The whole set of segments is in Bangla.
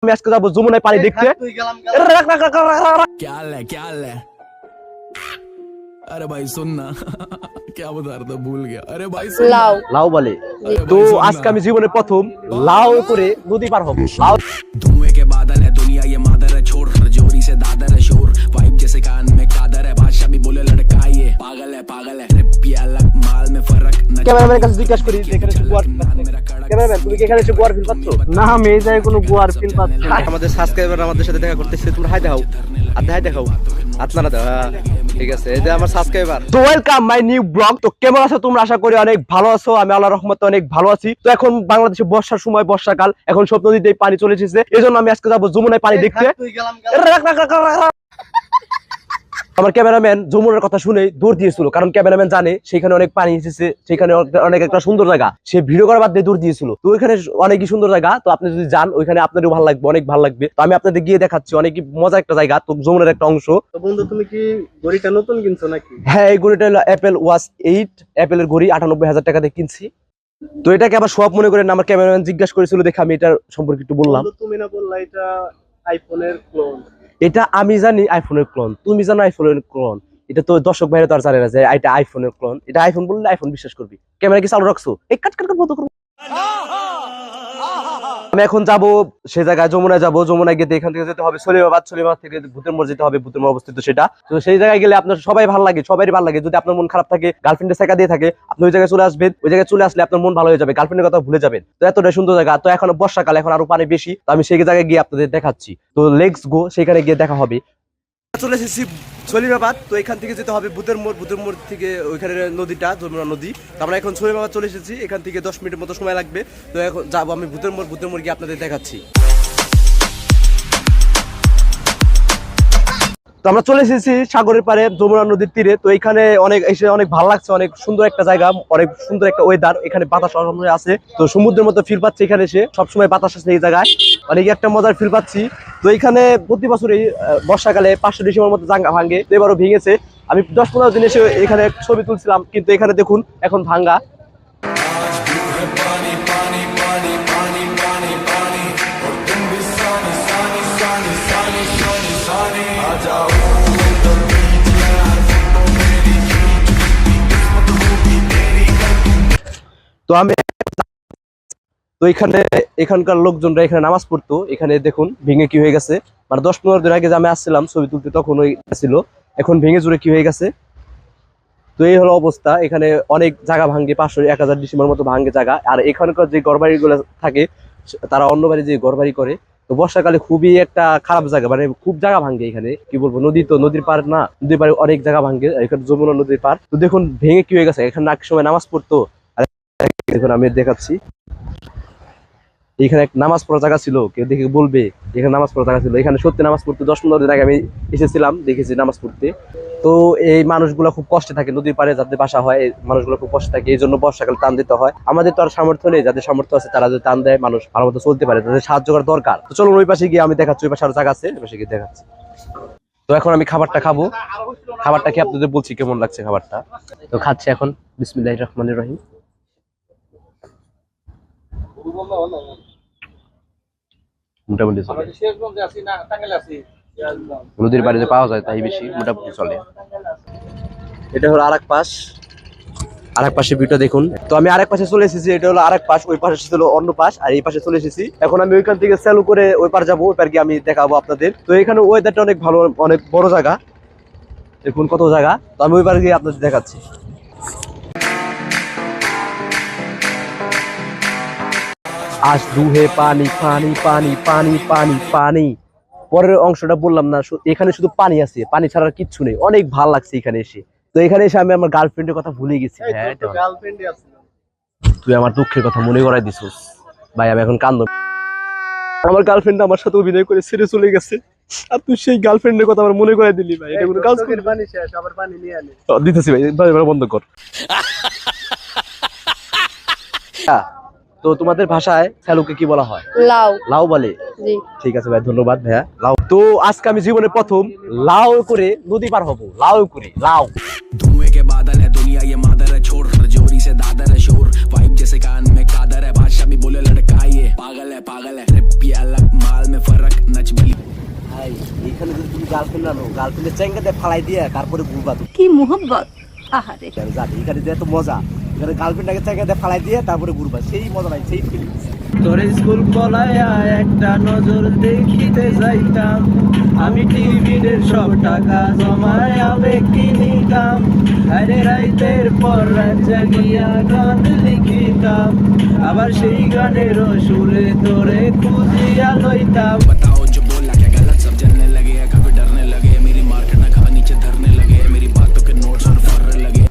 আমি আজকে যাবো যমুনায় পানি দেখতে। अरे भाई सुन ना क्या बता रहा था भूल गया। अरे भाई লাউ লাউ বলে তো আজকে আমি জীবনে প্রথম লাউ করে নদী পার হবো। লাউ धुएं के बादल है दुनिया ये मादर है छोड़ जोरी से दादर है शोर वाइब जैसे कान में कादर है बादशाह भी बोले लड़का ये पागल है रिप ये अलग माल में फर्क ক্যামেরাম্যানের কাছে জিজ্ঞাসা করি এখানে কি গোয়ার ক্যামেরাম্যান তুমি কি এখানে এসে গোয়ার ফিল পাচ্ছো? না আমি এই জায়গায় কোনো গোয়ার ফিল পাচ্ছি না। আমাদের সাবস্ক্রাইবার আমাদের সাথে দেখা করতেছে, তুমি হাই দেখাও আর হাই দেখাও আপনারা দাও। ঠিক আছে, এই যে আমার সাবস্ক্রাইবার। তো ওয়েলকাম মাই নিউ ব্লগ। তো কেমন আছো তোমরা? আশা করি অনেক ভালো আছো। আমি আল্লাহর রহমতে অনেক ভালো আছি। তো এখন বাংলাদেশে বর্ষার সময়, বর্ষাকাল, এখন সব নদীতে পানি চলে এসেছে। এজন্য আমি আজকে যাবো যমুনায় পানি দেখতে। আমার ক্যামেরাম্যান যমুনার কথা শুনে দৌড় দিয়েছিল, কারণ ক্যামেরাম্যান জানে সেখানে অনেক পানি এসেছে, সেখানে অনেক একটা সুন্দর জায়গা, সে ভিডিও করার বাদ দিয়ে দৌড় দিয়েছিল। তো ওইখানে অনেকই সুন্দর জায়গা, তো আপনি যদি যান ওইখানে আপনারও ভালো লাগবে, অনেক ভালো লাগবে। তো আমি আপনাদের গিয়ে দেখাচ্ছি, অনেক মজার একটা জায়গা, তো যমুনার একটা অংশ। তো বন্ধু তুমি কি ঘড়িটা নতুন কিনছো নাকি? হ্যাঁ, এই ঘড়িটা হলো অ্যাপেল ওয়াচ 8, অ্যাপেলের ঘড়ি 98,000 টাকা দিয়ে কিনছি। তো এটাকে আবার সব মনে করেন, আমার ক্যামেরাম্যান জিজ্ঞাসা করেছিল দেখে আমি এটার সম্পর্কে একটু বললাম। তুমি না বললা এটা আইফোনের ক্লোন? এটা আমি জানি আইফোনের ক্লোন, তুমি জানো আইফোনের ক্লোন। এটা তো দর্শক ভাইরা তো আর জানে না যে এটা আইফোনের ক্লোন। এটা আইফোন বললে আইফোন বিশ্বাস করবি। ক্যামেরা কি চালু রাখছো? এই কাট কাট বন্ধ করো। আমি এখন যাব সে জায়গায়, যমুনায় যাব। যমুনায় গিয়ে এখান থেকে যেতে হবে সলিমাবাদ, সলিমাবাদ থেকে ভূতের মোড় যেতে হবে, ভূতের মোড় অবস্থিত সেটা। তো সেই জায়গায় গেলে আপনার সবাই ভালো লাগে, সবারই ভালো লাগে। যদি আপনার মন খারাপ থাকে, গার্লফ্রেন্ডের সাইকা দিয়ে থাকে, আপনি ওই জায়গায় চলে আসবেন। ওই জায়গায় চলে আসলে আপনার মন ভালো হয়ে যাবে, গার্লফ্রেন্ডের কথা ভুলে যাবেন। তো এতটা সুন্দর জায়গা। তো এখন বর্ষাকাল, এখন আরো পানি বেশি। তো আমি সেই জায়গায় গিয়ে আপনাদের দেখাচ্ছি। তো লেটস গো, সেখানে গিয়ে দেখা হবে। চলে এসেছি সলিমাবাদ। তো এখান থেকে যেতে হবে ভূতের মোড়, ভূতের মোড় থেকে ওইখানে নদীটা যমুনা নদী। তো আমরা এখন সলিমাবাদ চলে এসেছি, এখান থেকে 10 মিনিটের মতো সময় লাগবে। তো এখন যাবো আমি ভূতের মোড়, ভূতের মোড় গিয়ে আপনাদের দেখাচ্ছি। তো আমরা চলে এসেছি সাগরের পাড়ে, যমুনা নদীর তীরে। তো এখানে অনেক ভালো লাগছে, অনেক সুন্দর একটা জায়গা, অনেক সুন্দর একটা ওয়েদার। এখানে বাতাস আছে, তো সমুদ্রের মতো ফিল পাচ্ছি এখানে এসে। সবসময় বাতাস আছে এই জায়গায়, অনেক একটা মজার ফিল পাচ্ছি। তো এখানে প্রতি বছর এই বর্ষাকালে 500 ডিসেম্বর মতো জায়গা ভাঙে, তো এবারও ভেঙেছে। আমি 10-15 দিন এসে এখানে ছবি তুলছিলাম, কিন্তু এখানে দেখুন এখন ভাঙ্গা। তো এখানকার লোকজনরা এখানে নামাজ পড়তো। এখানে দেখুন ভেঙে কি হয়ে গেছে। মানে 10-15 দিন আগে যে আমি আসছিলাম ছবি তুলতে, তখন ওই ছিল, এখন ভেঙে জুড়ে কি হয়ে গেছে। তো এই হলো অবস্থা। এখানে অনেক জায়গা ভাঙ্গে, 500-1000 ডিসেম্বর মতো ভাঙ্গে জায়গা। আর এখানকার যে ঘরবাড়ি গুলো থাকে, তারা অন্য বাড়ি যে ঘরবাড়ি করে। তো বর্ষাকালে খুবই একটা খারাপ জায়গা, মানে খুব জায়গা ভাঙ্গে এখানে। কি বলবো, নদী তো, নদীর পার না, নদীর পারে অনেক জায়গা ভাঙ্গে। এখানে যমুনা নদীর পার। তো দেখুন ভেঙে কি হয়ে গেছে। এখানে এক সময় নামাজ পড়তো। আর দেখুন আমি দেখাচ্ছি, এখানে এক নামাজ পড়ার জায়গা ছিল, কেউ দেখে বলবে এখানে নামাজ পড়ার জায়গা ছিল। এখানে সত্যি নামাজ পড়তে 10-15 দিন আগে আমি এসেছিলাম, দেখেছি নামাজ পড়তে। তো এই মানুষগুলো খুব কষ্টে থাকে, নদীর পাড়ে যাদের বাসা হয় এই মানুষগুলো খুব কষ্টে থাকে। এই জন্য বর্ষাকালে টান দিতে হয়। আমাদের তো আর সামর্থ্য নেই, যাদের সামর্থ্য আছে তারা যদি টান দেয়, মানুষ ভালো মতো চলতে পারে, তাদের সাহায্য করার দরকার। তো চলুন ওই পাশে গিয়ে আমি দেখাচ্ছি, ওই পাশে আরো জায়গা আছে, ওই পাশে গিয়ে দেখাচ্ছি। তো এখন আমি খাবারটা খাবো। খাবারটা খেয়ে আপনাদের বলছি কেমন লাগছে খাবারটা। তো খাচ্ছি এখন, বিসমিল্লাহির রহমানির রহিম। মোটামুটি চলে, নদীর বাড়িতে পাওয়া যায় তাই বেশি, মোটামুটি চলে। এটা হলো আরেক পাশ, আরেক পাশে ভিউটা দেখুন। তো আমি আরেক পাশে চলে এসেছি, এটা হলো আরেক পাশ, ওই পাশে ছিল অন্য পাশ, আর এই পাশে চলে এসেছি। এখন আমি ওইখান থেকে চালু করে ওই পার যাবো, ওই পার গিয়ে আমি দেখাবো আপনাদের। তো এখানে ওয়েদারটা অনেক ভালো, অনেক বড় জায়গা, দেখুন কত জায়গা। তো আমি ওই পার গিয়ে আপনাদের দেখাচ্ছি। আজ দুহে পানি পানি পানি পানি পানি পানি। পরের অংশটা বললাম না, এখানে শুধু পানি আছে, পানি ছাড়া কিচ্ছু নেই। অনেক ভালো লাগছে এখানে এসে। তো এখানে এসে আমি আমার গার্লফ্রেন্ডের কথা ভুলে গেছি। হ্যাঁ, তুই আমার দুঃখের কথা মনে করাই দিছিস ভাই, আমি এখন কান্দ। আমার গার্লফ্রেন্ড আমার সাথে অভিনয় করে ছেড়ে চলে গেছে, আর তুই সেই গার্লফ্রেন্ডের কথা আমার মনে করাই দিলি ভাই। এটা কোনো কাজ করে? পানি শেষ, আবার পানি নিয়ে আনি দিতেছি ভাই, বন্ধ কর। তো তোমাদের ভাষায় স্যালুকে কি বলা হয়? লাউ লাউ বলে। জি ঠিক আছে ভাই, ধন্যবাদ ভাইয়া। লাউ। তো আজকে আমি জীবনে প্রথম লাউ করে নদী পার হবো, লাউ করে। লাউ धुएं के बादल है दुनिया ये मादर है छोड़ जोरी से दादर है शोर वाइब जैसे कान में कादर है बादशाह भी बोले लड़का ये पागल है रिप ये अलग माल में फर्क नच बली ভাই এখানে যদি তুমি গার্লফ্রেন্ড আনো গার্লফ্রেন্ডের চেঙ্গাতে ফালাই দিয়ে তারপরে ঘুরবা তুমি কি মোহব্বত আহারে জানি এখানে যে এত মজা এখানে গার্লফ্রেন্ডটাকে চেঙ্গাতে ফালাই দিয়ে তারপরে ঘুরবা সেই মজা ভাই সেই ফিলিংস তোর স্কুল পলায়া একটা নজর দেখিতে যাইতাম আমি টিভির সব টাকা জমায় আবেগ কিনিতাম আরে রাইতের পর রাত জাগিয়া গান লিখিতাম আবার সেই গানের সুরে তোরে খুঁজিয়া লইতাম बताओ जो बोला क्या गलत सब जलने लगे हैं काफी डरने लगे मेरी मार्केट ना खा नीचे धरने लगे मेरी बातों के नोट्स और फर्र लगे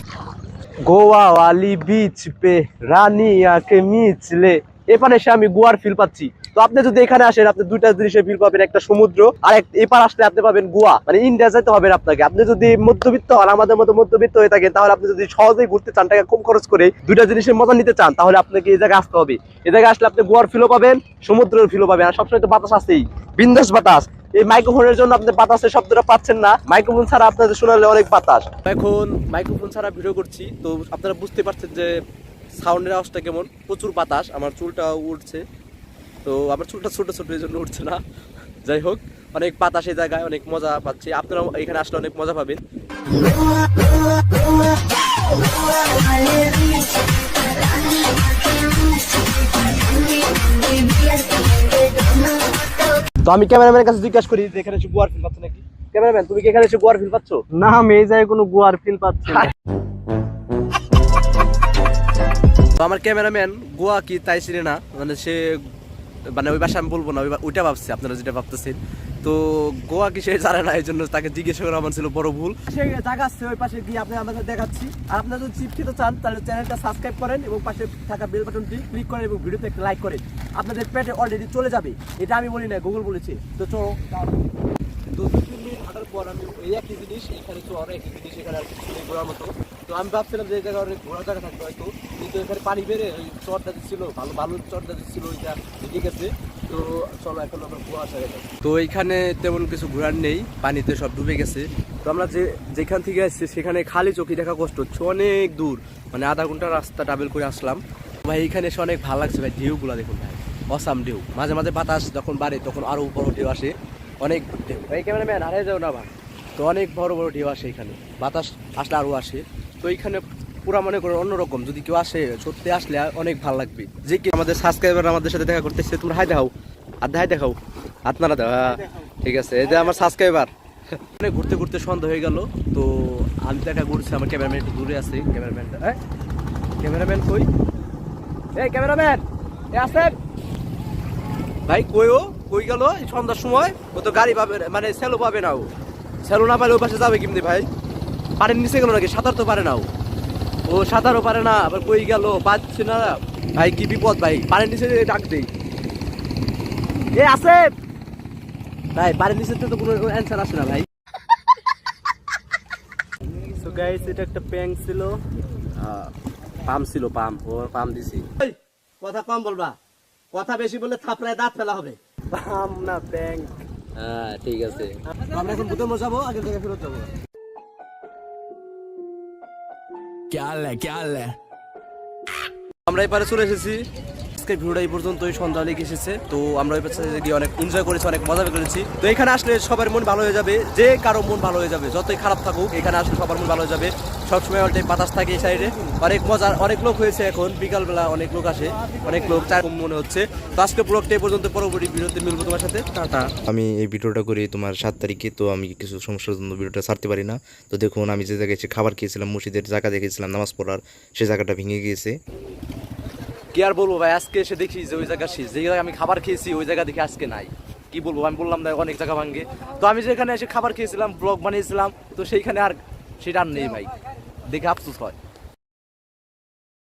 গোয়া ওয়ালি বিচ পে রানী আঁকে মিচলে এপারে এসে আমি গোয়ার ফিল পাচ্ছি তো আপনি যদি এখানে আসেন আপনি দুইটা জিনিসের ফিল পাবেন একটা সমুদ্র আর এপার আসলে আপনি পাবেন গোয়া মানে ইন্ডিয়া যেতে হবে না আপনাকে আপনি যদি মধ্যবিত্ত আর আমাদের মতো মধ্যবিত্ত হয়ে থাকেন তাহলে আপনি যদি সহজেই ঘুরতে চান টাকা কম খরচ করে দুইটা জিনিসের মজা নিতে চান তাহলে আপনাকে এই জায়গায় আসতে হবে এই জায়গায় আসলে আপনি গোয়ার ফিলও পাবেন সমুদ্রের ফিলও পাবেন আর সবসময় তো বাতাস আছেই বিন্দাস বাতাস এই মাইক্রোফোনের জন্য আপনি বাতাসের শব্দটা পাচ্ছেন না মাইক্রোফোন ছাড়া আপনাদের শোনালে অনেক বাতাস এখন মাইক্রোফোন ছাড়া ভিডিও করছি তো আপনারা বুঝতে পারছেন যে সাউন্ডের আওয়াজটা কেমন প্রচুর বাতাস আমার চুলটা উঠছে তো আমার চুলটা ছোট ছোট এই জন্য উঠছে না যাই হোক অনেক বাতাস এই জায়গায় অনেক মজা পাচ্ছি আপনারা এখানে আসলে অনেক মজা পাবেন তো আমি ক্যামেরাম্যানের কাছে জিজ্ঞাসা করি যে এখানে এসে গোয়ার ফিল পাচ্ছ নাকি ক্যামেরাম্যান তুমি কি এখানে এসে গোয়ার ফিল পাচ্ছ না আমি এই জায়গায় কোনো গোয়ার ফিল পাচ্ছি না তো আমার ক্যামেরাম্যান গোয়া কি তাই চিনে না মানে সে মানে ওই ভাষা আমি বলবো না ওইটা ভাবছি আপনারা যেটা ভাবতেছেন তো গোয়া কি সে জানে না এই জন্য তাকে জিজ্ঞেস করা আমার ছিল বড় ভুল সে জায়গা আছে ওই পাশে গিয়ে আপনি আমাদের দেখাচ্ছি আর আপনারা যদি চিপ খেতে চান তাহলে চ্যানেলটা সাবস্ক্রাইব করেন এবং পাশে থাকা বেল বাটনটি ক্লিক করেন এবং ভিডিওতে একটা লাইক করেন আপনাদের পেটে অলরেডি চলে যাবে এটা আমি বলি না গুগল বলেছে তো চলো তো 2-3 মিনিট হাঁটার পর আমি এই একই জিনিস এখানে তো আরো একই জিনিস এখানে আর কিছু নেই ঘোরার মতো তো আমি ভাবছিলাম যে এই জায়গায় অনেক ঘোরার জায়গা থাকতো হয়তো কিন্তু এখানে পানি বেড়ে ওই চরটা দিচ্ছিল ভালো ভালো চরটা দিচ্ছিল ওইটা ঠিক আছে তো চলো এখন আমরা কুয়াশা গেছে তো এইখানে তেমন কিছু ঘোরার নেই পানিতে সব ডুবে গেছে তো আমরা যেখান থেকে আসছি সেখানে খালি চোখে দেখা কষ্ট হচ্ছে অনেক দূর মানে আধা ঘন্টা রাস্তা ট্রাভেল করে আসলাম ভাই এখানে এসে অনেক ভালো লাগছে ভাই ঢেউগুলো দেখুন ভাই অসাম ঢেউ মাঝে মাঝে বাতাস যখন বাড়ে তখন আরো বড় ঢেউ আসে অনেক ঢেউ এই ক্যামেরাম্যান হারিয়ে যাও না ভাই তো অনেক বড় বড় ঢেউ আসে এখানে বাতাস আসলে আরো আসে তো এইখানে পুরা মনে করেন অন্যরকম যদি কেউ আসে সত্যি আসলে অনেক ভালো লাগবে যে কি আমাদের সাবস্ক্রাইবার আমাদের সাথে দেখা করতেছে তোমরা হাই দেখাও আর হাই দেখাও আপনারা দাও ঠিক আছে এই যে আমার সাবস্ক্রাইবার ঘুরতে ঘুরতে সন্ধ্যা হয়ে গেল তো আমি দেখা ঘুরছি আমার ক্যামেরাম্যান একটু দূরে আছে ক্যামেরাম্যান কই এই ক্যামেরাম্যান এ আসেন ভাই কই গেল এই সন্ধ্যার সময় ও তো গাড়ি পাবে মানে সেলো পাবে না ও সেলো না পালে ওই পাশে যাবে কেমনি ভাই পানির নিচে গেল নাকি সাঁতার তো পারে না ও সাঁতারও পারে না আবার কই গেল পাচ্ছে না ভাই কি বিপদ ভাই পানির নিচে ডাক দেই এ আছে ভাই পানির নিচে তো কোনো অ্যান্সার আসে না ভাই সো গাইস এটা একটা প্যাং ছিল পাম ছিল পাম ও পাম দিছি কথা কম বলবা কথা বেশি বললে থাপড়ায় দাঁত ফেলা হবে পাম না প্যাং হ্যাঁ ঠিক আছে আমরা এখন ভূতের মোড় যাবো আগের জায়গায় ফেরত যাবো क्या ले আমরা এবারে চলে এসেছি আজকের ভিডিওটা এই পর্যন্তই সন্ধ্যা লেগে এসেছে তো আমরা ওই পাশে গিয়ে অনেক এনজয় করেছি অনেক মজা করেছি তো এখানে আসলে সবার মন ভালো হয়ে যাবে যে কারো মন ভালো হয়ে যাবে যতই খারাপ থাকুক এখানে আসলে সবার মন ভালো হয়ে যাবে সবসময় অল টাইম বাতাস থাকে এই সাইডে অনেক মজার অনেক লোক হয়েছে এখন বিকালবেলা অনেক লোক আসে অনেক লোক চার মনে হচ্ছে তো আজকে ব্লগটা এই পর্যন্ত পরবর্তী ভিডিওতে মিলবো তোমার সাথে টাটা আমি এই ভিডিওটা করি তোমার 7 তারিখে তো আমি কিছু সমস্যার জন্য ভিডিওটা ছাড়তে পারি না তো দেখুন আমি যে জায়গায় এসে খাবার খেয়েছিলাম মসজিদের জায়গা দেখেছিলাম নামাজ পড়ার সেই জায়গাটা ভেঙে গিয়েছে কি আর বলবো ভাই আজকে এসে দেখি যে ওই জায়গা শেষ যে জায়গায় আমি খাবার খেয়েছি ওই জায়গা দেখে আজকে নাই কি বলবো আমি বললাম না অনেক জায়গা ভাঙ্গে তো আমি যেখানে এসে খাবার খেয়েছিলাম ব্লগ বানিয়েছিলাম তো সেইখানে আর সেটা আর নেই ভাই দেখে আফসোস হয়